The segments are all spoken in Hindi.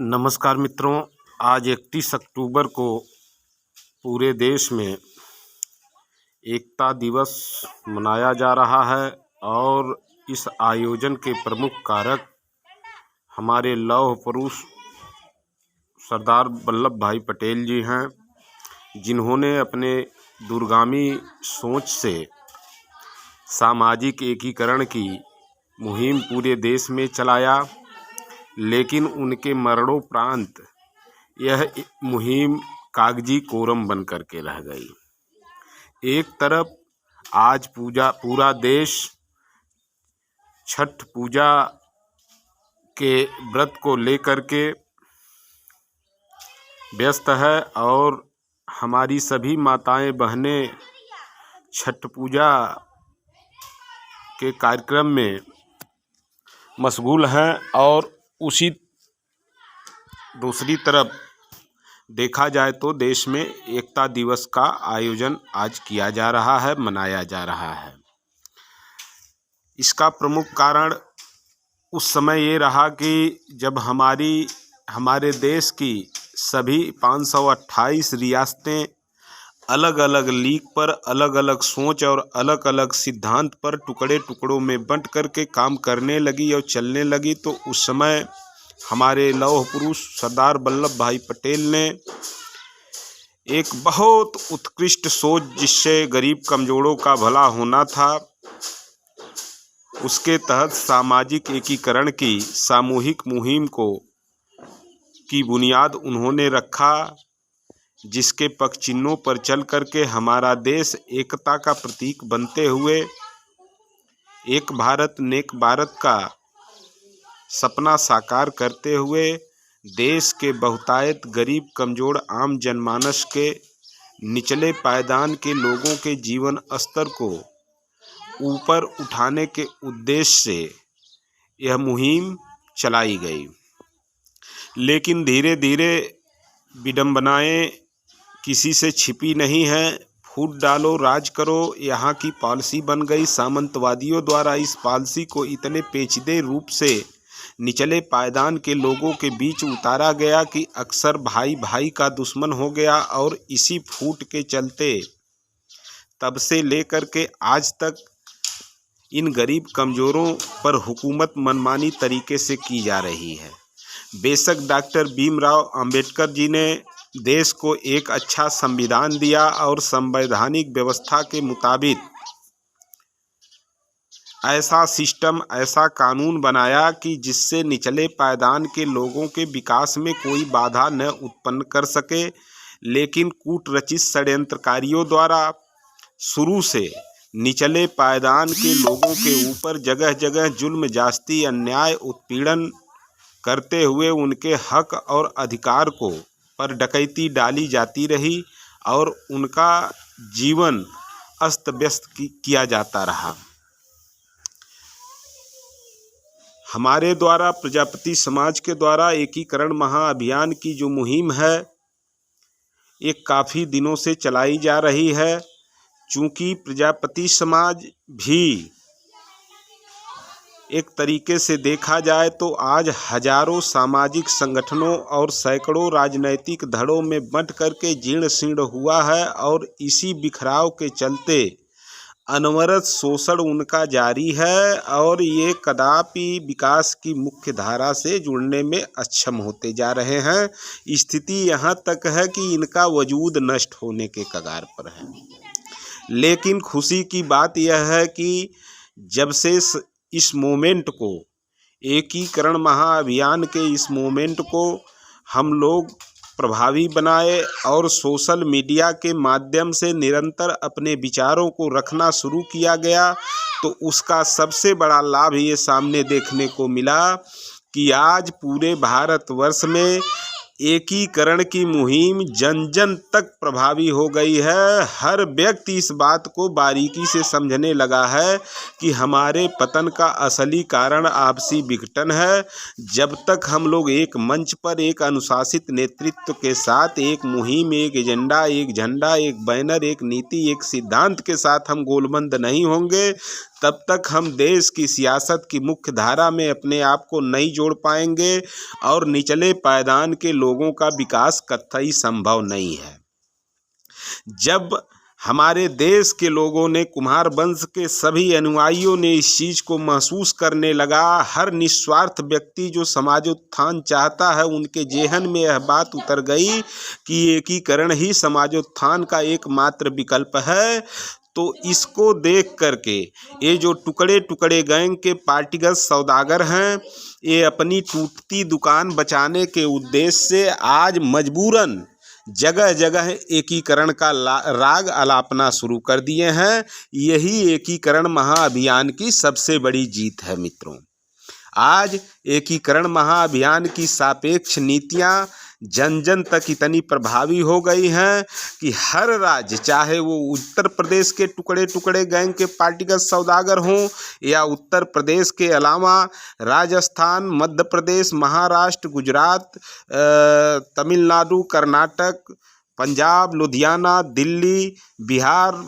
नमस्कार मित्रों, आज 31 अक्टूबर को पूरे देश में एकता दिवस मनाया जा रहा है और इस आयोजन के प्रमुख कारक हमारे लौह पुरुष सरदार वल्लभ भाई पटेल जी हैं, जिन्होंने अपने दूरगामी सोच से सामाजिक एकीकरण की मुहिम पूरे देश में चलाया। लेकिन उनके मरणोपरांत यह मुहिम कागजी कोरम बन करके रह गई। एक तरफ आज पूरा देश छठ पूजा के व्रत को लेकर के व्यस्त है और हमारी सभी माताएं बहनें छठ पूजा के कार्यक्रम में मशगूल हैं। और उसी दूसरी तरफ देखा जाए तो देश में एकता दिवस का आयोजन आज किया जा रहा है, मनाया जा रहा है। इसका प्रमुख कारण उस समय ये रहा कि जब हमारे देश की सभी 528 रियासतें अलग अलग लीग पर, अलग अलग सोच और अलग अलग सिद्धांत पर टुकड़ों में बंट करके काम करने लगी और चलने लगी, तो उस समय हमारे लौह पुरुष सरदार वल्लभ भाई पटेल ने एक बहुत उत्कृष्ट सोच, जिससे गरीब कमजोरों का भला होना था, उसके तहत सामाजिक एकीकरण की सामूहिक मुहिम की बुनियाद उन्होंने रखा, जिसके पक्ष चिन्हों पर चल करके हमारा देश एकता का प्रतीक बनते हुए एक भारत नेक भारत का सपना साकार करते हुए देश के बहुतायत गरीब कमजोर आम जनमानस के निचले पायदान के लोगों के जीवन स्तर को ऊपर उठाने के उद्देश्य से यह मुहिम चलाई गई। लेकिन धीरे धीरे विडंबनाएं किसी से छिपी नहीं है। फूट डालो राज करो, यहाँ की पॉलिसी बन गई। सामंतवादियों द्वारा इस पॉलिसी को इतने पेचीदे रूप से निचले पायदान के लोगों के बीच उतारा गया कि अक्सर भाई भाई का दुश्मन हो गया। और इसी फूट के चलते तब से लेकर के आज तक इन गरीब कमजोरों पर हुकूमत मनमानी तरीके से की जा रही है। बेशक डॉक्टर भीमराव अंबेडकर जी ने देश को एक अच्छा संविधान दिया और संवैधानिक व्यवस्था के मुताबिक ऐसा सिस्टम, ऐसा कानून बनाया कि जिससे निचले पायदान के लोगों के विकास में कोई बाधा न उत्पन्न कर सके। लेकिन कूट रचित षड्यंत्रकारियों द्वारा शुरू से निचले पायदान के लोगों के ऊपर जगह जगह जुल्म, जास्ती, अन्याय, उत्पीड़न करते हुए उनके हक और अधिकार को पर डकैती डाली जाती रही और उनका जीवन अस्त व्यस्त किया जाता रहा। हमारे द्वारा प्रजापति समाज के द्वारा एकीकरण महाअभियान की जो मुहिम है, एक काफ़ी दिनों से चलाई जा रही है। चूँकि प्रजापति समाज भी एक तरीके से देखा जाए तो आज हजारों सामाजिक संगठनों और सैकड़ों राजनैतिक धड़ों में बंट करके जीर्ण शीर्ण हुआ है। और इसी बिखराव के चलते अनवरत शोषण उनका जारी है और ये कदापि विकास की मुख्य धारा से जुड़ने में अक्षम होते जा रहे हैं। स्थिति यहाँ तक है कि इनका वजूद नष्ट होने के कगार पर है। लेकिन खुशी की बात यह है कि जब से इस मोमेंट को, एकीकरण महाअभियान के इस मोमेंट को हम लोग प्रभावी बनाए और सोशल मीडिया के माध्यम से निरंतर अपने विचारों को रखना शुरू किया गया, तो उसका सबसे बड़ा लाभ ये सामने देखने को मिला कि आज पूरे भारतवर्ष में एकीकरण की मुहिम जन जन तक प्रभावी हो गई है। हर व्यक्ति इस बात को बारीकी से समझने लगा है कि हमारे पतन का असली कारण आपसी विघटन है। जब तक हम लोग एक मंच पर एक अनुशासित नेतृत्व के साथ एक मुहिम, एक एजेंडा, एक झंडा, एक बैनर, एक नीति, एक सिद्धांत के साथ हम गोलबंद नहीं होंगे, तब तक हम देश की सियासत की मुख्य धारा में अपने आप को नहीं जोड़ पाएंगे और निचले पायदान के लोगों का विकास कतई संभव नहीं है। जब हमारे देश के लोगों ने, कुम्हार वंश के सभी अनुयायियों ने इस चीज़ को महसूस करने लगा, हर निस्वार्थ व्यक्ति जो समाजोत्थान चाहता है उनके जेहन में यह बात उतर गई कि एकीकरण ही समाजोत्थान का एकमात्र विकल्प है, तो इसको देख करके ये जो टुकड़े टुकड़े गैंग के पार्टीगत सौदागर हैं, ये अपनी टूटती दुकान बचाने के उद्देश्य से आज मजबूरन जगह जगह एकीकरण का राग अलापना शुरू कर दिए हैं। यही एकीकरण महाअभियान की सबसे बड़ी जीत है मित्रों। आज एकीकरण महाअभियान की सापेक्ष नीतियां जन जन तक इतनी प्रभावी हो गई हैं कि हर राज्य, चाहे वो उत्तर प्रदेश के टुकड़े टुकड़े गैंग के पार्टीगत सौदागर हों या उत्तर प्रदेश के अलावा राजस्थान, मध्य प्रदेश, महाराष्ट्र, गुजरात, तमिलनाडु, कर्नाटक, पंजाब, लुधियाना, दिल्ली, बिहार,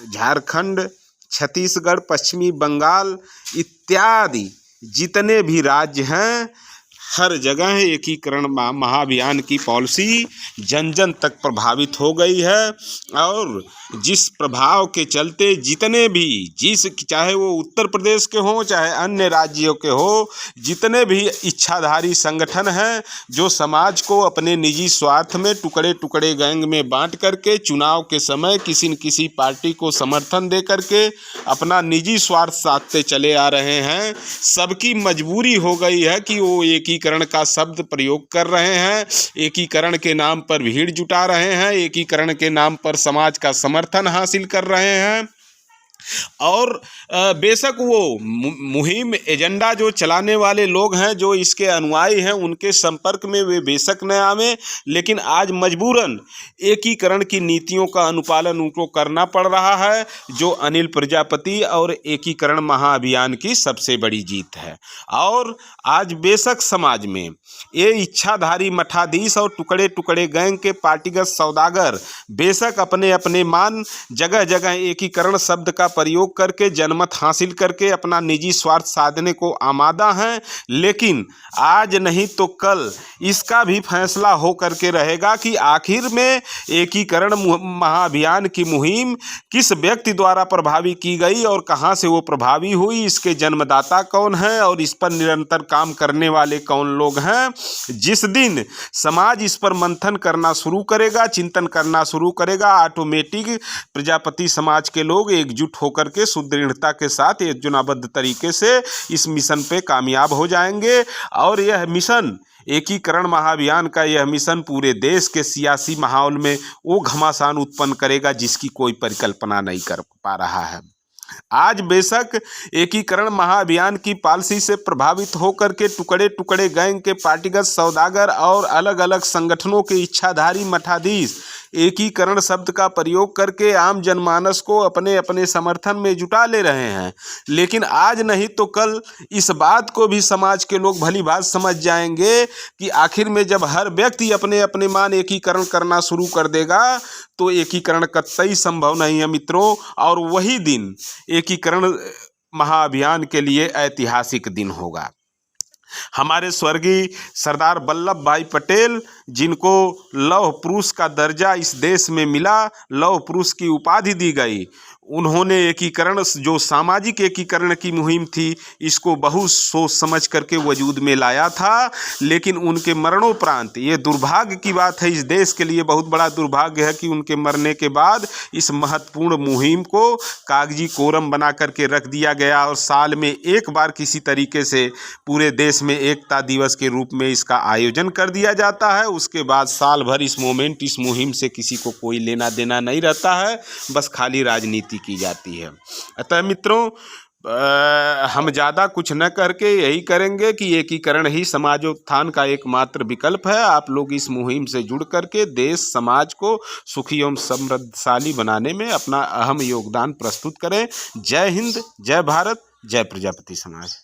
झारखंड, छत्तीसगढ़, पश्चिमी बंगाल इत्यादि जितने भी राज्य हैं, हर जगह एकीकरण महाअभियान की पॉलिसी जन जन तक प्रभावित हो गई है। और जिस प्रभाव के चलते जितने भी, चाहे वो उत्तर प्रदेश के हों चाहे अन्य राज्यों के हो, जितने भी इच्छाधारी संगठन हैं जो समाज को अपने निजी स्वार्थ में टुकड़े टुकड़े गैंग में बांट करके चुनाव के समय किसी न किसी पार्टी को समर्थन दे करके अपना निजी स्वार्थ साधते चले आ रहे हैं, सबकी मजबूरी हो गई है कि वो एकीकरण का शब्द प्रयोग कर रहे हैं, एकीकरण के नाम पर भीड़ जुटा रहे हैं, एकीकरण के नाम पर समाज का समर्थन हासिल कर रहे हैं। और बेशक वो मुहिम एजेंडा जो चलाने वाले लोग हैं, जो इसके अनुयायी हैं, उनके संपर्क में वे बेशक न आवे, लेकिन आज मजबूरन एकीकरण की नीतियों का अनुपालन उनको करना पड़ रहा है, जो अनिल प्रजापति और एकीकरण महाअभियान की सबसे बड़ी जीत है। और आज बेशक समाज में ये इच्छाधारी मठाधीश और टुकड़े टुकड़े गैंग के पार्टीगत सौदागर बेशक अपने अपने मान जगह जगह एकीकरण शब्द का प्रयोग करके जनमत हासिल करके अपना निजी स्वार्थ साधने को आमादा हैं, लेकिन आज नहीं तो कल इसका भी फैसला हो करके रहेगा कि आखिर में एकीकरण महाअभियान की मुहिम किस व्यक्ति द्वारा प्रभावी की गई और कहां से वो प्रभावी हुई, इसके जन्मदाता कौन है और इस पर निरंतर काम करने वाले कौन लोग हैं। जिस दिन समाज इस पर मंथन करना शुरू करेगा, चिंतन करना शुरू करेगा, ऑटोमेटिक प्रजापति समाज के लोग एकजुट होकर के सुदृढ़ता के साथ योजनाबद्ध तरीके से इस मिशन पे कामयाब हो जाएंगे। और यह मिशन, एकीकरण महाअभियान का यह मिशन पूरे देश के सियासी माहौल में वो घमासान उत्पन्न करेगा जिसकी कोई परिकल्पना नहीं कर पा रहा है। आज बेशक एकीकरण महाअभियान की पॉलिसी से प्रभावित होकर के टुकड़े टुकड़े गैंग के पार्टीगत सौदागर और अलग अलग संगठनों के इच्छाधारी मठाधीश एकीकरण शब्द का प्रयोग करके आम जनमानस को अपने अपने समर्थन में जुटा ले रहे हैं, लेकिन आज नहीं तो कल इस बात को भी समाज के लोग भली भांति समझ जाएंगे कि आखिर में जब हर व्यक्ति अपने अपने मान एकीकरण करना शुरू कर देगा तो एकीकरण कतई संभव नहीं है मित्रों। और वही दिन एकीकरण महाअभियान के लिए ऐतिहासिक दिन होगा। हमारे स्वर्गीय सरदार वल्लभ भाई पटेल, जिनको लौह पुरुष का दर्जा इस देश में मिला, लौह पुरुष की उपाधि दी गई, उन्होंने एकीकरण, जो सामाजिक एकीकरण की मुहिम थी, इसको बहुत सोच समझ करके वजूद में लाया था। लेकिन उनके मरणोपरांत, ये दुर्भाग्य की बात है, इस देश के लिए बहुत बड़ा दुर्भाग्य है कि उनके मरने के बाद इस महत्वपूर्ण मुहिम को कागजी कोरम बना करके रख दिया गया और साल में एक बार किसी तरीके से पूरे देश में एकता दिवस के रूप में इसका आयोजन कर दिया जाता है। उसके बाद साल भर इस मुहिम से किसी को कोई लेना देना नहीं रहता है, बस खाली राजनीति की जाती है। अतः मित्रों, हम ज़्यादा कुछ न करके यही करेंगे कि एकीकरण ही समाजोत्थान का एकमात्र विकल्प है। आप लोग इस मुहिम से जुड़ करके देश समाज को सुखी एवं समृद्धशाली बनाने में अपना अहम योगदान प्रस्तुत करें। जय हिंद, जय भारत, जय प्रजापति समाज।